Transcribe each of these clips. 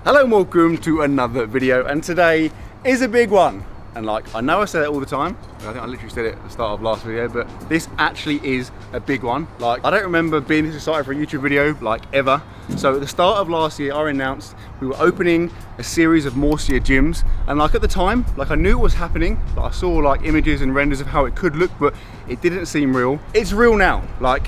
Hello and welcome to another video, and today is a big one. And like, I know I say that all the time, I think I literally said it at the start of last video, but this actually is a big one. Like, I don't remember being this excited for a YouTube video, like, ever. So at the start of last year, I announced we were opening a series of Morsia gyms, and like at the time, like I knew it was happening, but I saw like images and renders of how it could look, but it didn't seem real. It's real now, like,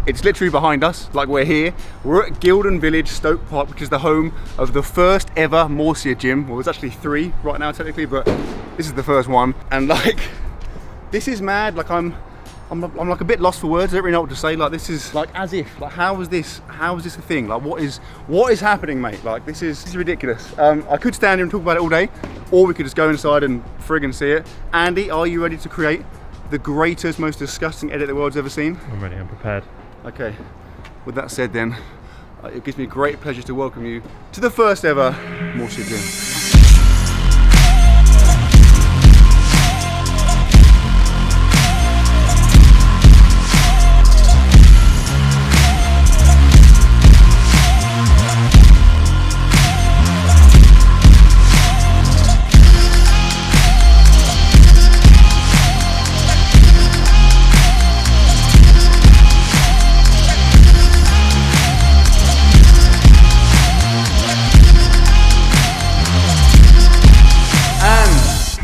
it's literally behind us, like we're here. We're at Gildon Village, Stoke Park, which is the home of the first ever Morsia gym. Well, there's actually 3 right now technically, but this is the first one. And like, this is mad. Like I'm like a bit lost for words. I don't really know what to say. Like, this is like as if, like, how is this a thing? Like, what is happening, mate? Like, this is ridiculous. I could stand here and talk about it all day, or we could just go inside and friggin' see it. Andy, are you ready to create the greatest, most disgusting edit the world's ever seen? I'm ready, I'm prepared. Okay, with that said then, it gives me great pleasure to welcome you to the first ever Morsia gym.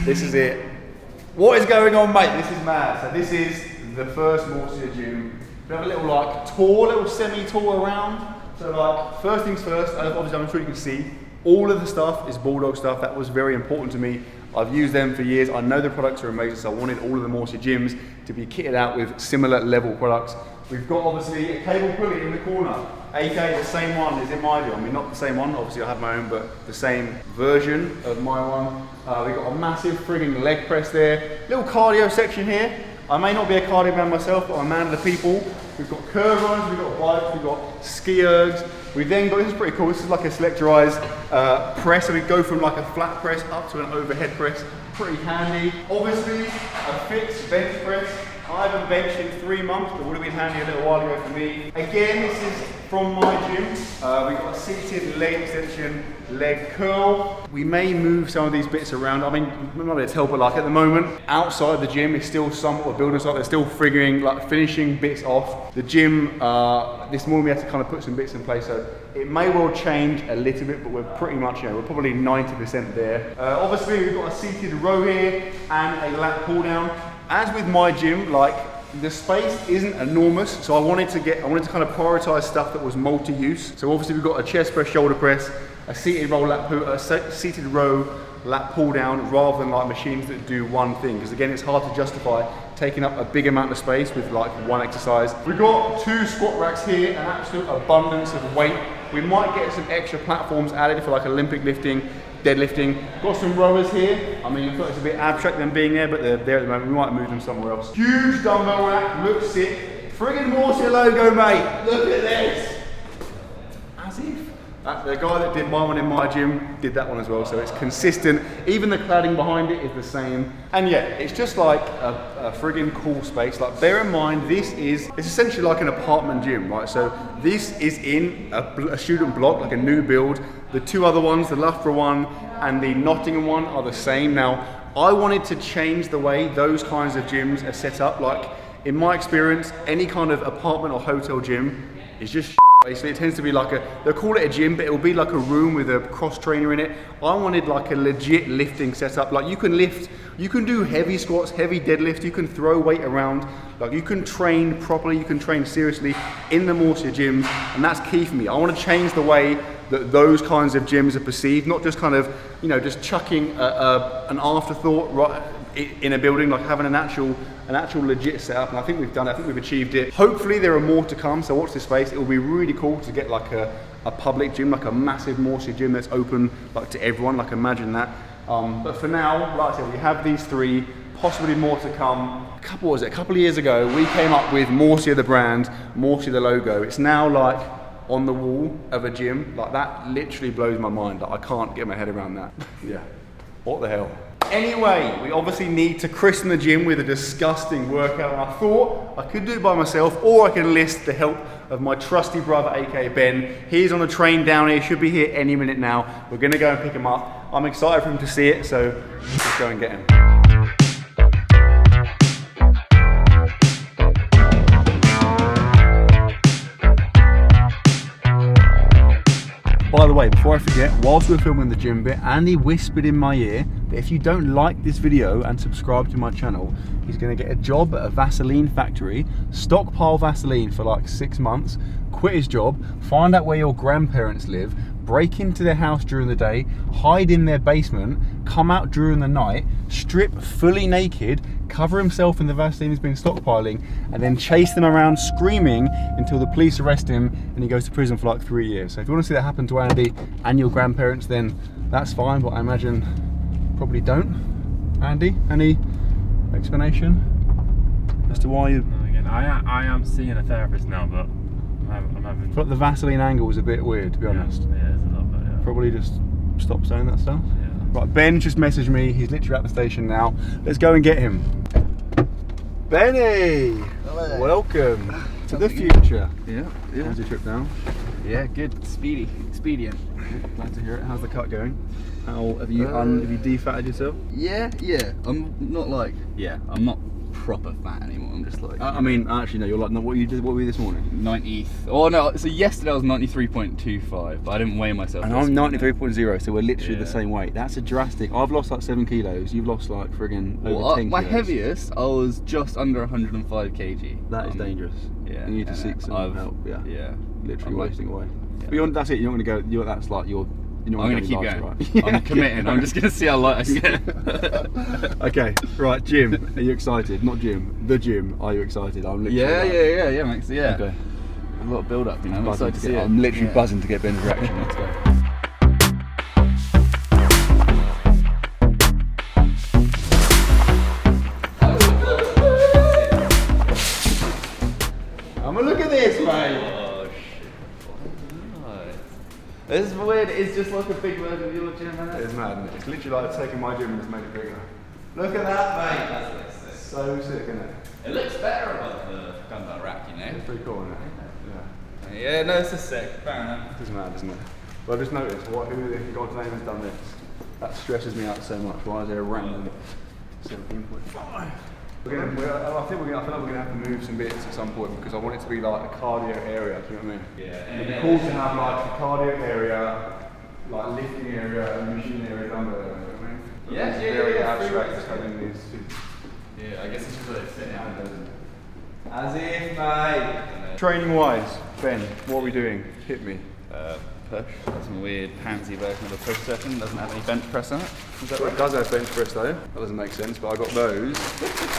This is it. What is going on, mate? This is mad. So this is the first Morsia gym. We have a little like tour, little semi-tour around. So like, first things first, obviously I'm sure you can see, all of the stuff is Bulldog stuff. That was very important to me. I've used them for years. I know the products are amazing, so I wanted all of the Morsia gyms to be kitted out with similar level products. We've got obviously a cable pulley in the corner, aka the same one as in my gym. I mean, not the same one, obviously I have my own, but the same version of my one. We've got a massive frigging leg press there. Little cardio section here. I may not be a cardio man myself, but I'm a man of the people. We've got curve runs, we've got bikes, we've got ski ergs. We've then got, this is pretty cool, this is like a selectorized press, so we go from like a flat press up to an overhead press. Pretty handy. Obviously, a fixed bench press. I haven't benched in 3 months, but would have been handy a little while ago for me. Again, this is from my gym. We've got a seated leg extension, leg curl. We may move some of these bits around. I mean, I'm not able to tell, but like at the moment, outside the gym is still somewhat a building site. They're still figuring, like finishing bits off. The gym, this morning we had to kind of put some bits in place, so it may well change a little bit, but we're pretty much, we're probably 90% there. Obviously, we've got a seated row here and a lat pull down. As with my gym, like, the space isn't enormous, so I wanted to kind of prioritize stuff that was multi-use. So obviously we've got a chest press, shoulder press, a seated row lat pull down, rather than like machines that do one thing. Because again, it's hard to justify taking up a big amount of space with like one exercise. We've got 2 squat racks here, an absolute abundance of weight. We might get some extra platforms added for like Olympic lifting, deadlifting. Got some rowers here. I mean, I thought it's a bit abstract them being there, but they're there at the moment. We might move them somewhere else. Huge dumbbell rack, looks sick. Friggin' Morsia logo, mate. Look at this. As if. The guy that did my one in my gym did that one as well, so it's consistent. Even the cladding behind it is the same. And yeah, it's just like a friggin' cool space. Like, bear in mind, it's essentially like an apartment gym, right? So this is in a student block, like a new build. The 2 other ones, the Loughborough one and the Nottingham one, are the same. Now, I wanted to change the way those kinds of gyms are set up. Like, in my experience, any kind of apartment or hotel gym is just basically. It tends to be like they'll call it a gym, but it'll be like a room with a cross trainer in it. I wanted like a legit lifting setup. Like, you can lift, you can do heavy squats, heavy deadlift, you can throw weight around. Like, you can train properly, you can train seriously in the Morsia gyms, and that's key for me. I want to change the way that those kinds of gyms are perceived, not just kind of, just chucking an afterthought right in a building, like having an actual legit setup. And I think we've done it. I think we've achieved it. Hopefully there are more to come, so watch this space. It will be really cool to get like a public gym, like a massive Morsia gym that's open like to everyone. Like, imagine that. But for now, like I said, we have these 3, possibly more to come. A couple of years ago, we came up with Morsia the brand, Morsia the logo. It's now like on the wall of a gym. Like, that literally blows my mind. Like, I can't get my head around that. Yeah, what the hell? Anyway, we obviously need to christen the gym with a disgusting workout, and I thought I could do it by myself, or I can enlist the help of my trusty brother, aka Ben. He's on a train down here, should be here any minute now. We're gonna go and pick him up. I'm excited for him to see it, so let's go and get him. By the way, before I forget, whilst we're filming the gym bit, Andy whispered in my ear that if you don't like this video and subscribe to my channel, he's going to get a job at a Vaseline factory, stockpile Vaseline for like 6 months, quit his job, find out where your grandparents live, break into their house during the day, hide in their basement, come out during the night, strip fully naked, cover himself in the Vaseline he's been stockpiling, and then chase them around screaming until the police arrest him and he goes to prison for like 3 years. So if you want to see that happen to Andy and your grandparents, then that's fine, but I imagine probably don't. Andy, any explanation as to why you... No, again, I am seeing a therapist now, but I'm having... I feel like the Vaseline angle was a bit weird, to be honest. Yeah, it's a little bit, yeah. Probably just stop saying that stuff. Yeah. Right, Ben just messaged me. He's literally at the station now. Let's go and get him. Benny! Hello. Welcome to the future. Yeah. How's your trip down? Yeah, good. Expedient. Glad to hear it. How's the cut going? How have you have you defatted yourself? Yeah. I'm not like, I'm not proper fat anymore. I'm just like, I mean, actually no, you're like, no, what were you this morning? 90th. Oh no, so yesterday I was 93.25, but I didn't weigh myself. And I'm 93.0, so we're literally the same weight. That's a drastic. I've lost like 7 kilos. You've lost like friggin' over 10 my kilos. heaviest, I was just under 105 kg. That is dangerous. Yeah. You need to seek some help. Yeah. Yeah. Literally wasting away. Yeah. But that's it. You're not going to go. That's like your. I'm going to keep going. Right? I'm committing. I'm just going to see how light I get. Okay, right, gym. Are you excited? Not gym. The gym. Are you excited? I'm literally. Yeah, makes yeah. Okay. A lot of build up, you know. I'm excited to see it. I'm literally buzzing to get Ben's reaction. Let's go. Look at this, mate. This is weird, it's just like a big version of your gym, isn't it? It's mad, isn't it? It's literally like taking my gym and just made it bigger. Look at that, mate! That's sick. So sick, isn't it? It looks better above the Dumbbell Rack, you know? It's pretty cool, isn't it? Yeah. Yeah, no, it's just sick. Fair enough. It's mad, isn't it? But I just noticed, who in God's name has done this? That stresses me out so much. Why is there a random 17.5? I feel like we're gonna have to move some bits at some point because I want it to be like a cardio area. Do you know what I mean? Yeah. It'd be cool to have like a cardio area, like lifting area, and machine area, dumbbell area. You know what I mean? Yeah. Very abstract having these two. Yeah, I guess it's just what it's sitting out. As if, mate. Training wise, Ben, what are we doing? Hit me. Push. That's some weird pansy version of a push session. Doesn't have any bench press on it. Is that right? It does have bench press though. That doesn't make sense, but I got those.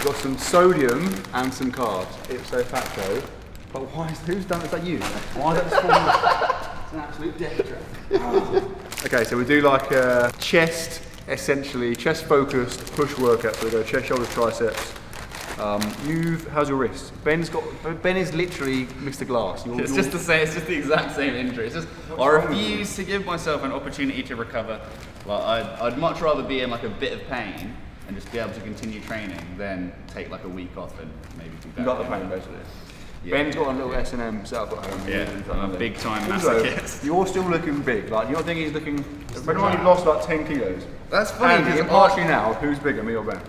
Got some sodium and some carbs. Ipso facto. But who's done it? Is that you? Why is that just falling off? It's an absolute death trap. Okay, so we do like a chest, essentially chest focused push workout. So we go chest, shoulders, triceps. How's your wrist? Ben is literally Mr. Glass. It's just the same. It's just the exact same injury. It's just I refuse to give myself an opportunity to recover. Like I'd much rather be in like a bit of pain and just be able to continue training than take like a week off and maybe be better. You got the pain basically. Yeah. Ben's got a little S&M set up at home. Yeah, I'm a big time also, masochist. You're still looking big. Like you don't think he's looking. Remember you've lost like 10 kilos. That's funny. And impartially now, who's bigger, me or Ben?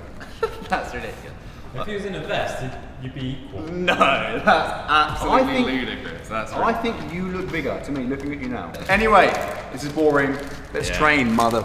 That's ridiculous. If he was in a vest, you'd be equal. No, that's absolutely ludicrous. That's I think you look bigger to me, looking at you now. Anyway, this is boring. Let's train, mother.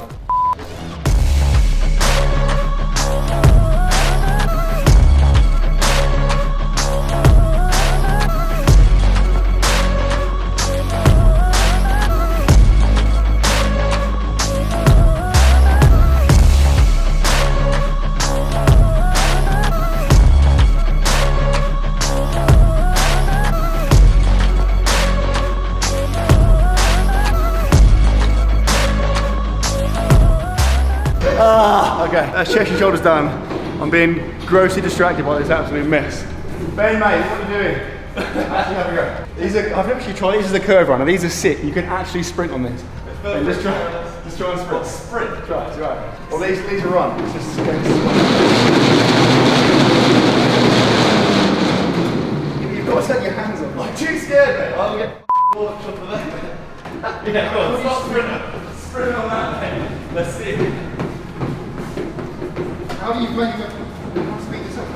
Okay, that's chest and shoulders done. I'm being grossly distracted by this absolute mess. Ben, mate, what are you doing? Actually, have a go. I've actually tried, these are the curve runner. These are sick. You can actually sprint on this. Ben, just try and sprint. Sprint? Try it, Well, these are run. It's just you've got to take your hands off. too scared, mate. I'll get walked up for that. Yeah, go on, sprint on that, mate. Let's see. How do you make it? Speed this up.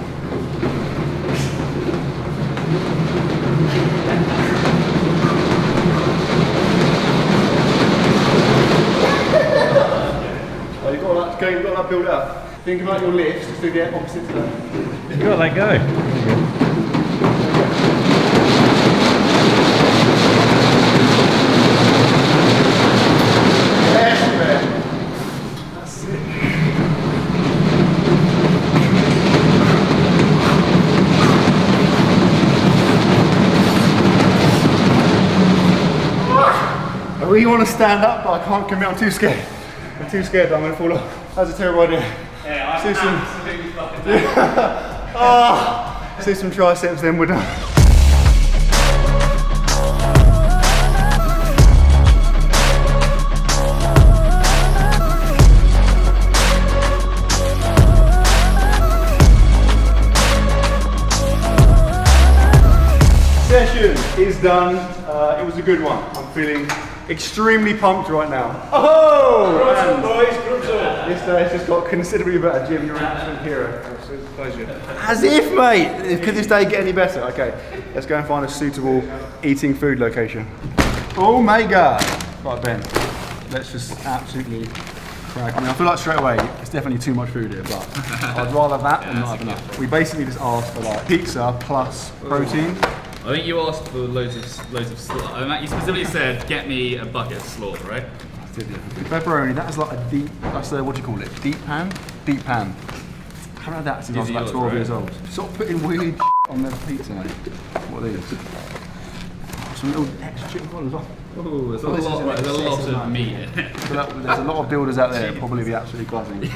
Oh, you've got that build up. Think about your lifts, just do the opposite to that. You gotta let go. Yes, man. That's it. I really want to stand up, but I can't commit. I'm too scared. I'm too scared that I'm going to fall off. That's a terrible idea. Yeah, I'm absolutely fucking See some triceps, then we're done. Session is done. It was a good one. I'm feeling extremely pumped right now. Oh! This day's just got considerably better. Jim, you're an absolute hero. It's a pleasure. As if, mate! Could this day get any better? Okay, let's go and find a suitable eating food location. Oh my god! Right, Ben, let's just absolutely crack. I mean, I feel like straight away it's definitely too much food here, but I'd rather that than not have enough. We basically just asked for like pizza plus protein. I think you asked for loads of slaughter. You specifically said, get me a bucket of slaughter, right? Pepperoni, that is like a deep, that's a, what do you call it? Deep pan? Deep pan. I haven't had that since I was about 12 years old. Stop putting weird on the pizza, mate. What are these? Some little extra chicken collars off. Ooh, there's a lot of meat in it. There's a lot of builders out there probably be absolutely buzzing. We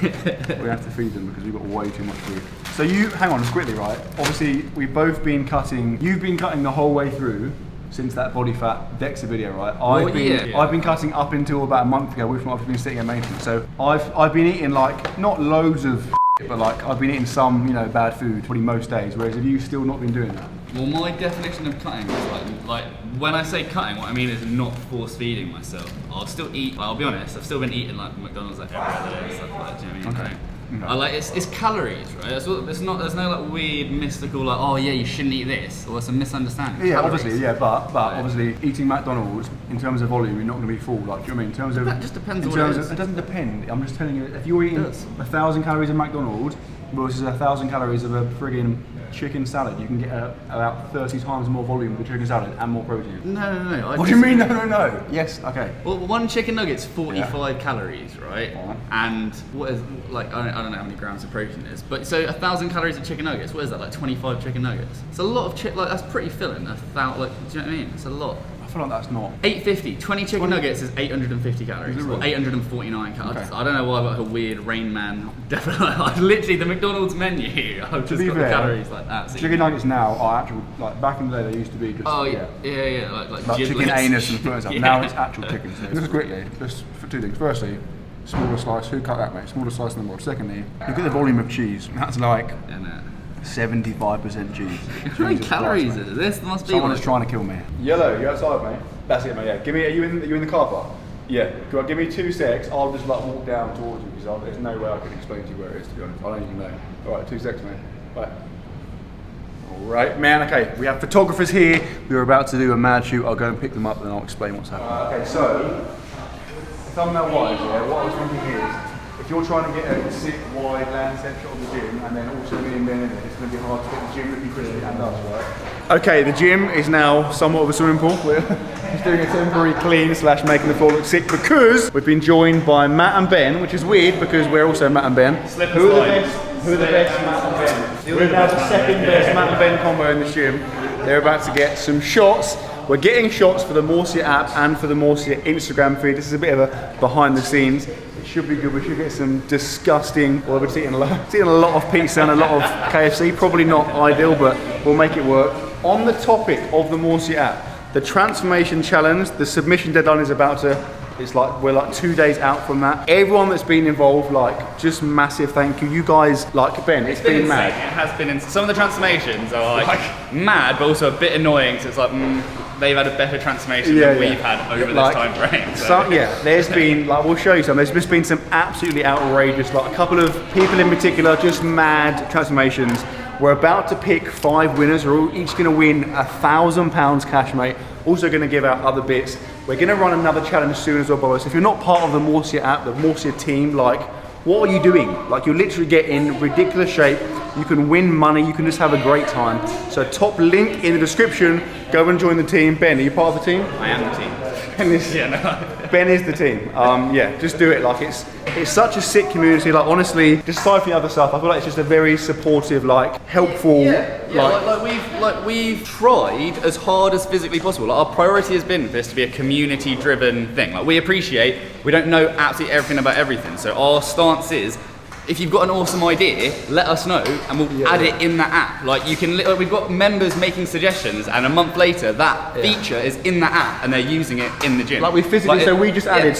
have to feed them because we've got way too much food. So you, hang on, just quickly, right? Obviously, we've both been cutting, you've been cutting the whole way through since that body fat DEXA video, right? I've been cutting up until about a month ago, which I've been sitting at maintenance. So I've been eating like, not loads of but like I've been eating some, you know, bad food probably most days, whereas have you still not been doing that? Well, my definition of cutting is like when I say cutting, what I mean is not force feeding myself. I'll still eat, I'll be honest, I've still been eating like McDonald's like every other day and stuff like that, do you know what I mean? Okay. I like it's calories, right? It's not, there's no like weird mystical like, oh yeah, you shouldn't eat this, or it's a misunderstanding. Yeah, calories. obviously, yeah, but obviously eating McDonald's in terms of volume, you're not going to be full. Like, do you know what I mean? In terms of, that just depends on what it is. It doesn't depend. I'm just telling you, if you're eating 1,000 calories of McDonald's versus 1,000 calories of a friggin' chicken salad, you can get about 30 times more volume of the chicken salad and more protein. No. What do you mean? No. Yes. Okay. Well, one chicken nugget's 45 calories, right? And what is like I don't know how many grams of protein it is, but so 1,000 calories of chicken nuggets. What is that? Like 25 chicken nuggets. It's a lot of like that's pretty filling. Like, do you know what I mean? It's a lot. I feel like that's not. 850. 20 chicken nuggets is 850 calories. Or 849 calories. Okay. I don't know why I've got like a weird Rain Man. Definitely, like, literally the McDonald's menu. I've just got the calories like that. So chicken nuggets now are actual, like back in the day they used to be just. Oh yeah, like chicken anus and stuff. Yeah. Now it's actual chicken. So just quickly, just for two things. Firstly, smaller slice. Who cut that, mate? Smaller slice than the board. Secondly, look at the volume of cheese. That's like 75% cheese. How many calories is this? There must be. Someone is trying to kill me. Yellow, you outside, mate? That's it, mate. Yeah. Give me. Are you in the car park? Yeah. Give me 2 secs. I'll just like walk down towards you because there's no way I can explain to you where it is. To be honest, I don't even know. All right, 2 secs, mate. Bye. All right, man. Okay, we have photographers here. We were about to do a mad shoot. I'll go and pick them up and I'll explain what's happening. Okay, so thumbnail-wise, what I was thinking is, if you're trying to get a sick, wide landscape shot of the gym, and then also me and Ben in it, it's going to be hard to get the gym looking crispy and us, right? Okay, the gym is now somewhat of a swimming pool. We're just doing a temporary clean / making the floor look sick because we've been joined by Matt and Ben, which is weird because we're also Matt and Ben. Who are the best Matt and Ben? We're now the second best Matt and Ben combo in the gym. They're about to get some shots. We're getting shots for the Morsia app and for the Morsia Instagram feed. This is a bit of a behind the scenes. It should be good. We should get some disgusting, well, we're eating a lot of pizza and a lot of KFC. Probably not ideal, but we'll make it work. On the topic of the Morsia app, the transformation challenge, the submission deadline is about to It's like, we're like 2 days out from that. Everyone that's been involved, like, just massive thank you. You guys, like, Ben, it's been mad. It has been insane. Some of the transformations are like mad, but also a bit annoying, so it's like, they've had a better transformation than we've had over this time frame. So. There's been, like, we'll show you some. There's just been some absolutely outrageous, like a couple of people in particular, just mad transformations. We're about to pick 5 winners. We're all each going to win £1,000 cash, mate. Also going to give out other bits. We're going to run another challenge soon as well, boys. If you're not part of the Morsia app, the Morsia team, like, what are you doing? Like, you literally get in ridiculous shape. You can win money. You can just have a great time. So top link in the description. Go and join the team. Ben, are you part of the team? I am the team. Ben is the team. Yeah, just do it. Like, it's such a sick community. Like, honestly, just aside from the other stuff, I feel like it's just a very supportive, like, helpful. We've tried as hard as physically possible. Like, our priority has been for this to be a community-driven thing. Like, we appreciate we don't know absolutely everything about everything. So our stance is, if you've got an awesome idea, let us know and we'll add it in the app. Like, you can, we've got members making suggestions, and a month later that feature is in the app and they're using it in the gym. Like, we physically, so we just added,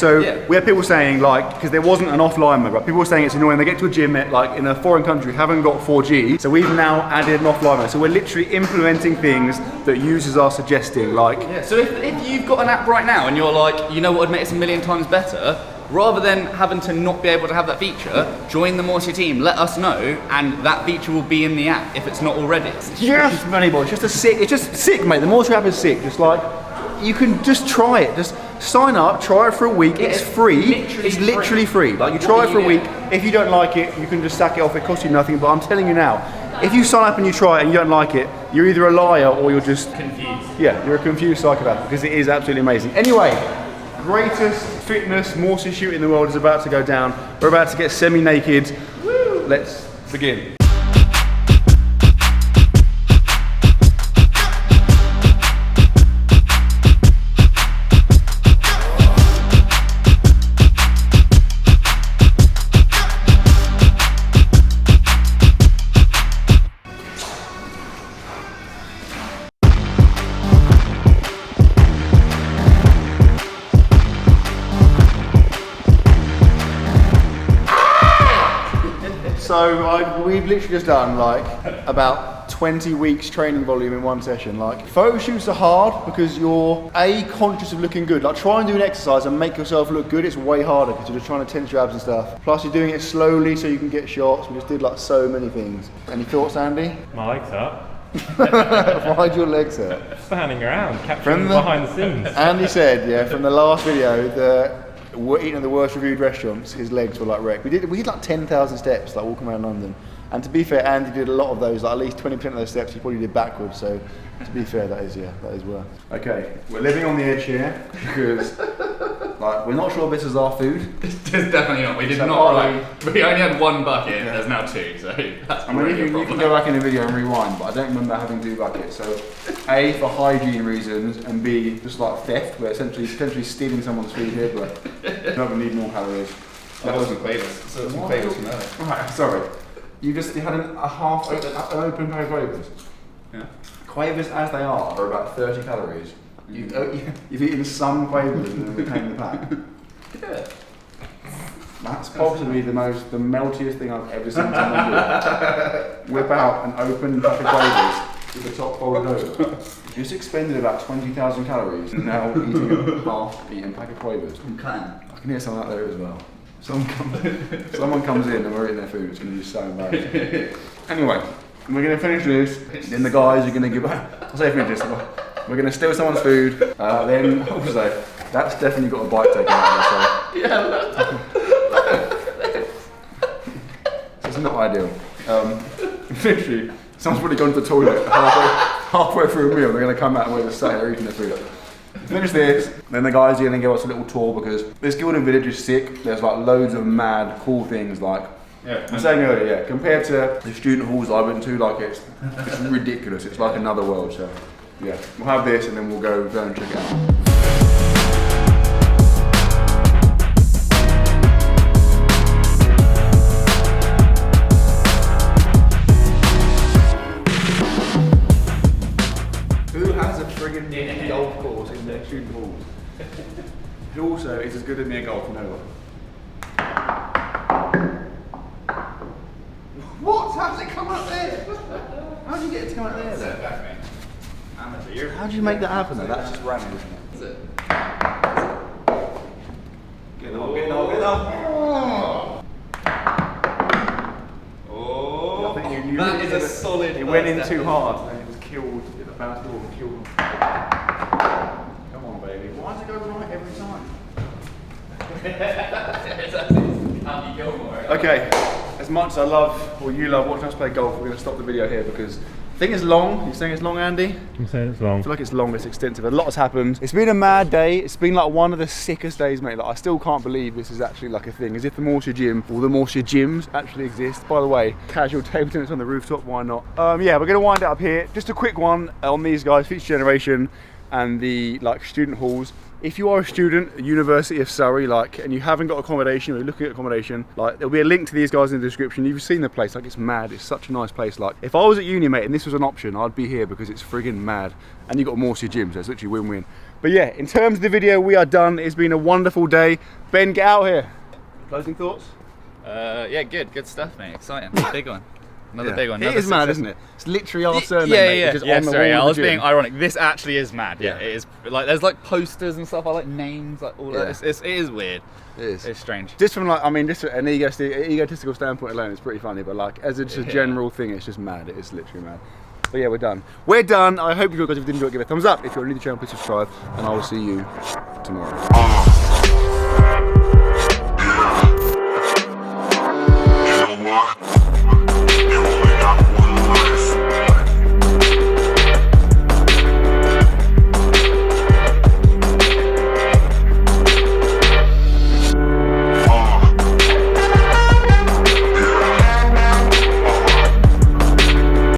we had people saying, like, because there wasn't an offline mode, but people were saying it's annoying. They get to a gym at, like, in a foreign country, haven't got 4G, so we've now added an offline mode. So we're literally implementing things that users are suggesting, like. So if you've got an app right now and you're like, you know what would make this a million times better, rather than having to not be able to have that feature, join the Morsia team, let us know, and that feature will be in the app if it's not already. Yes, money boy, it's just sick, mate. The Morsia app is sick. Just like, you can just try it. Just sign up, try it for a week. It's free. It's literally free. Like, you try it for a week. If you don't like it, you can just sack it off. It costs you nothing. But I'm telling you now, if you sign up and you try it and you don't like it, you're either a liar or you're just confused. Yeah, you're a confused psychopath, because it is absolutely amazing. Anyway, greatest fitness Morsia shoot in the world is about to go down. We're about to get semi-naked. Woo! Let's begin. So we've literally just done like about 20 weeks training volume in one session. Like, photo shoots are hard because you're conscious of looking good. Like, try and do an exercise and make yourself look good. It's way harder because you're just trying to tense your abs and stuff. Plus you're doing it slowly so you can get shots. We just did like so many things. Any thoughts, Andy? My legs up. Why'd your legs hurt? Standing around, capturing behind the scenes. Andy said, yeah, from the last video that we're eating at the worst reviewed restaurants, his legs were like wrecked. We did like 10,000 steps, like walking around London. And to be fair, Andy did a lot of those, like at least 20% of those steps he probably did backwards. So to be fair, that is worse. Okay, we're living on the edge here because like, we're not sure this is our food. It's definitely not. We did not. We only had one bucket. There's now 2, so that's you can go back in the video and rewind, but I don't remember having 2 buckets. So A, for hygiene reasons, and B, just like theft. We're essentially stealing someone's food here, but we don't need more calories. That wasn't Quavers. So some Quavers from earlier. Alright, sorry. You had a half open pack of Quavers. Yeah. Quavers as they are about 30 calories. You've eaten some Quavers and then became the pack. Yeah. That's possibly the meltiest thing I've ever seen someone do. Whip out an open pack of Quavers with the top folded over. You just expended about 20,000 calories and now eating a half-eaten pack of Quavers. I can hear someone out there as well. Someone comes in and we're eating their food, it's going to be so embarrassing. Anyway, we're going to finish this, then the guys are going to give up. I'll say finish this. We're going to steal someone's food, then, what was I? That's definitely got a bite taken out of it, so. Yeah, it's not ideal. Literally, someone's probably gone to the toilet halfway through a meal, they're going to come out and we're just sat here eating their food. Finish this, then the guys are going to give us a little tour because this Gilded Village is sick. There's like loads of mad, cool things like, I'm saying earlier, compared to the student halls I went to, like it's ridiculous. It's like another world, so yeah. We'll have this and then we'll go and check it out. Golf course in their student halls. It also is as good as me at golf, you know what? What? How's it come up there? How did you get it to come up there? How did you make that happen though? That's just random, isn't it? That's it. Get on, get on, get on. Oh, I think you that is a solid. It went in too hard and it was killed. It bounced the ball and killed him. Come on, baby. Why does it go right every time? Okay, as much as I love, or you love watching us play golf, we're going to stop the video here because the thing is long. You're saying it's long, Andy? I'm saying it's long. I feel like it's long, it's extensive. A lot has happened. It's been a mad day. It's been like one of the sickest days, mate. Like I still can't believe this is actually like a thing. As if the Morsia gym, or the Morsia gyms actually exist. By the way, casual table tennis on the rooftop, why not? Yeah, we're gonna wind it up here. Just a quick one on these guys, Future Generation and the like student halls. If you are a student at University of Surrey, like, and you haven't got accommodation, or you're looking at accommodation, like, there'll be a link to these guys in the description. You've seen the place, like, it's mad. It's such a nice place. Like, if I was at uni, mate, and this was an option, I'd be here because it's friggin' mad. And you've got Morsia gyms, so it's literally win-win. But yeah, in terms of the video, we are done. It's been a wonderful day. Ben, get out here. Closing thoughts? Yeah, good stuff, mate. Exciting, big one. Another Yeah. big one. It is mad, isn't it? It's literally our surname, Yeah, mate. yeah, It's just yeah. on the Sorry, wall I of was the gym. being ironic. This actually is mad. Yeah, Yeah. it is. Like, there's like posters and stuff. I like names, like all Yeah. that. It is weird. It is. It's strange. Just from like, I mean, just an egotistical standpoint alone, it's pretty funny. But like, as a just general thing, it's just mad. It is literally mad. But yeah, we're done. We're done. I hope you guys, if you did enjoy it, give it a thumbs up. If you're new to the channel, please subscribe, and I will see you tomorrow.